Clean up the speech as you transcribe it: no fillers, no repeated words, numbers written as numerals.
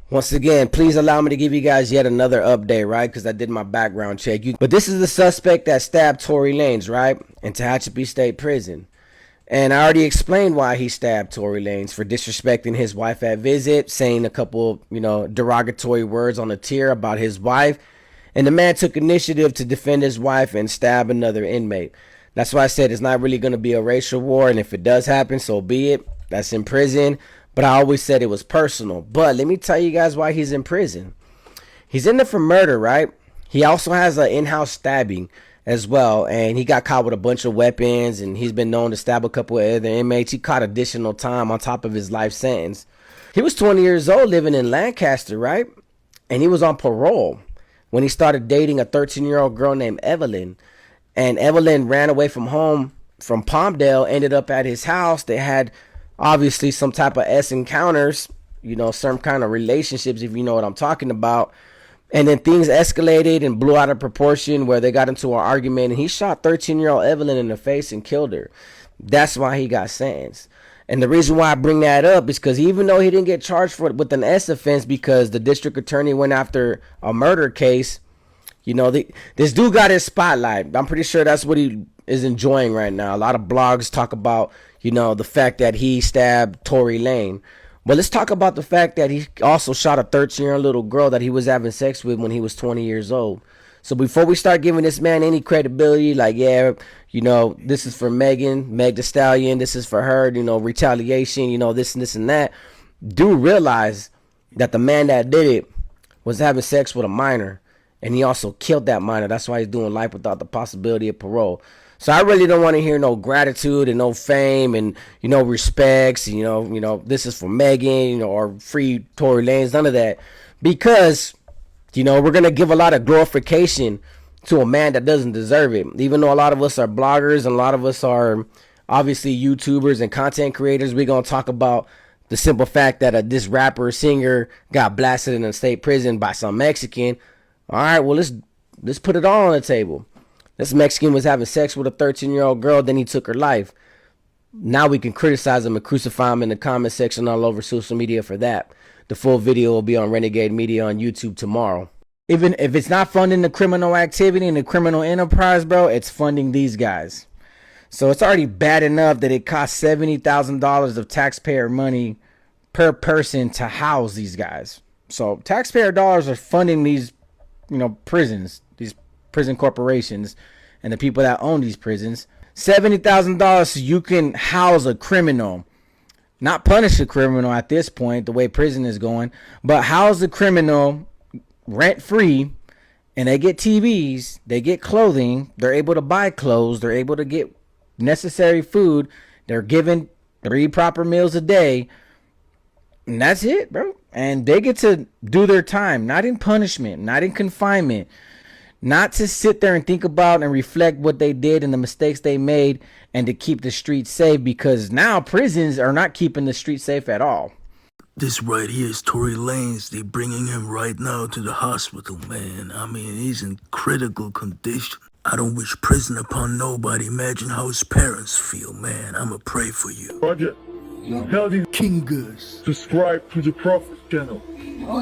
Once again, please allow me to give you guys yet another update, right? Because I did my background check. But this is the suspect that stabbed Tory Lanez, right? In Tehachapi State Prison. And I already explained why he stabbed Tory Lanez for disrespecting his wife at visit, saying a couple, derogatory words on the tier about his wife. And the man took initiative to defend his wife and stab another inmate. That's why I said it's not really going to be a racial war. And if it does happen, so be it. That's in prison. But I always said it was personal. But let me tell you guys why he's in prison. He's in there for murder, right? He also has an in-house stabbing as well. And he got caught with a bunch of weapons. And he's been known to stab a couple of other inmates. He caught additional time on top of his life sentence. He was 20 years old living in Lancaster, right? And he was on parole when he started dating a 13-year-old girl named Evelyn. And Evelyn ran away from home from Palmdale, ended up at his house. They had obviously some type of encounters, some kind of relationships, if you know what I'm talking about. And then things escalated and blew out of proportion where they got into an argument, and he shot 13-year-old Evelyn in the face and killed her. That's why he got sentenced. And the reason why I bring that up is because even though he didn't get charged for it with an S offense because the district attorney went after a murder case, this dude got his spotlight. I'm pretty sure that's what he is enjoying right now. A lot of blogs talk about, the fact that he stabbed Tory Lanez. But let's talk about the fact that he also shot a 13-year-old little girl that he was having sex with when he was 20 years old. So before we start giving this man any credibility, this is for Meg the Stallion, this is for her, retaliation, this and this and that, do realize that the man that did it was having sex with a minor, and he also killed that minor. That's why he's doing life without the possibility of parole. So I really don't want to hear no gratitude and no fame and, respects, this is for Megan, or free Tory Lanez, none of that. Because, we're going to give a lot of glorification to a man that doesn't deserve it. Even though a lot of us are bloggers and a lot of us are obviously YouTubers and content creators, we're going to talk about the simple fact that this rapper, singer got blasted in a state prison by some Mexican. All right, well, let's put it all on the table. This Mexican was having sex with a 13-year-old girl, then he took her life. Now we can criticize him and crucify him in the comment section all over social media for that. The full video will be on Renegade Media on YouTube tomorrow. Even if it's not funding the criminal activity and the criminal enterprise, bro, it's funding these guys. So it's already bad enough that it costs $70,000 of taxpayer money per person to house these guys. So taxpayer dollars are funding these, prisons, these prison corporations and the people that own these prisons. $70,000 so you can house a criminal. Not punish a criminal at this point, the way prison is going, but house a criminal rent free, and they get TVs, they get clothing, they're able to buy clothes, they're able to get necessary food, they're given 3 proper meals a day, and that's it, bro. And they get to do their time, not in punishment, not in confinement, not to sit there and think about and reflect what they did and the mistakes they made, and to keep the streets safe, because now prisons are not keeping the streets safe at all. This right here is Tory Lanez. They bringing him right now to the hospital, man. I mean, he's in critical condition. I don't wish prison upon nobody. Imagine how his parents feel, man. I'ma pray for you. Roger. Tell these King Gus. subscribe to the Prophet channel. Oh,